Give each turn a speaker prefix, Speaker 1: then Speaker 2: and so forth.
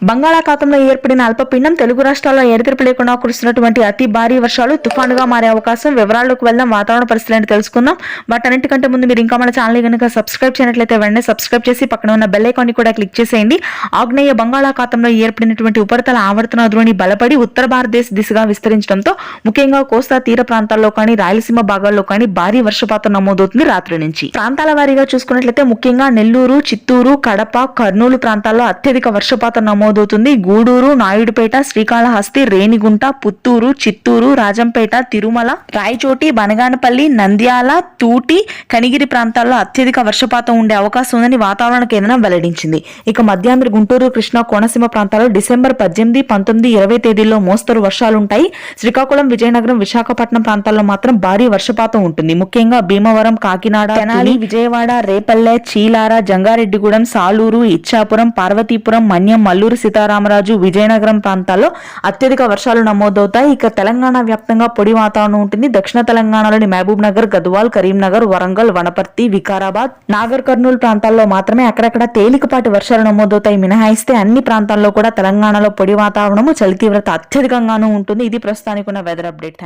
Speaker 1: బంగాళాఖాతంలో ఏర్పడిన అల్పపీడనం తెలుగు రాష్ట్రాల్లో ఎడతెరిపి లేకుండా కురుస్తున్నటువంటి అతి భారీ వర్షాలు తుఫానుగా మారే అవకాశం. వివరాల్లోకి వెళ్దాం. వాతావరణ పరిస్థితులను తెలుసుకుందాం. బట్ అన్నిటికంటే ముందు మీరు ఇంకా మన ఛానల్ కనుక సబ్స్క్రైబ్ చేయనట్లయితే వెంటనే సబ్స్క్రైబ్ చేసి పక్కన ఉన్న బెల్ ఐకాన్ కూడా క్లిక్ చేసేయండి. ఆగ్నేయ బంగాళాఖాతంలో ఏర్పడినటువంటి ఉపరితల ఆవర్తన ద్రోణి బలపడి ఉత్తర భారతదేశ దిశగా విస్తరించడంతో ముఖ్యంగా కోస్తా తీర ప్రాంతాల్లో కానీ రాయలసీమ భాగాల్లో కానీ భారీ వర్షపాతం నమోదవుతుంది. రాత్రి నుంచి ప్రాంతాల వారీగా చూసుకున్నట్లయితే ముఖ్యంగా నెల్లూరు, చిత్తూరు, కడప, కర్నూలు ప్రాంతాల్లో అత్యధిక వర్షపాతం నమోదవుతుంది. గూడూరు, నాయుడుపేట, శ్రీకాళహస్తి, రేణిగుంట, పుత్తూరు, చిత్తూరు, రాజంపేట, తిరుమల, రాయచోటి, బనగానపల్లి, నంద్యాల, తూటి, కనిగిరి ప్రాంతాల్లో అత్యధిక వర్షపాతం ఉండే అవకాశం ఉందని వాతావరణ కేంద్రం వెల్లడించింది. ఇక మధ్యాంధ్ర, గుంటూరు, కృష్ణా, కోనసీమ ప్రాంతాల్లో డిసెంబర్ 18, 19, 20 తేదీల్లో మోస్తరు వర్షాలుంటాయి. శ్రీకాకుళం, విజయనగరం, విశాఖపట్నం ప్రాంతాల్లో మాత్రం భారీ వర్షపాతం ఉంటుంది. ముఖ్యంగా భీమవరం, కాకినాడ, తెనాలి, విజయవాడ, రేపల్లె, చీలార, జంగారెడ్డిగూడెం, సాలూరు, ఇచ్చాపురం, పార్వతీపురం, మన్యం, మల్లూరు సీతారామరాజు, విజయనగరం ప్రాంతాల్లో అత్యధిక వర్షాలు నమోదవుతాయి. ఇక తెలంగాణ వ్యాప్తంగా పొడి వాతావరణం ఉంటుంది. దక్షిణ తెలంగాణలోని మహబూబ్ నగర్, గద్వాల్, కరీంనగర్, వరంగల్, వనపర్తి, వికారాబాద్, నాగర్ కర్నూలు ప్రాంతాల్లో మాత్రమే అక్కడక్కడ తేలికపాటి వర్షాలు నమోదవుతాయి. మినహాయిస్తే అన్ని ప్రాంతాల్లో కూడా తెలంగాణలో పొడి వాతావరణము, చలి తీవ్రత అత్యధికంగానూ ఉంటుంది. ఇది ప్రస్తుతానికి ఉన్న వెదర్ అప్డేట్.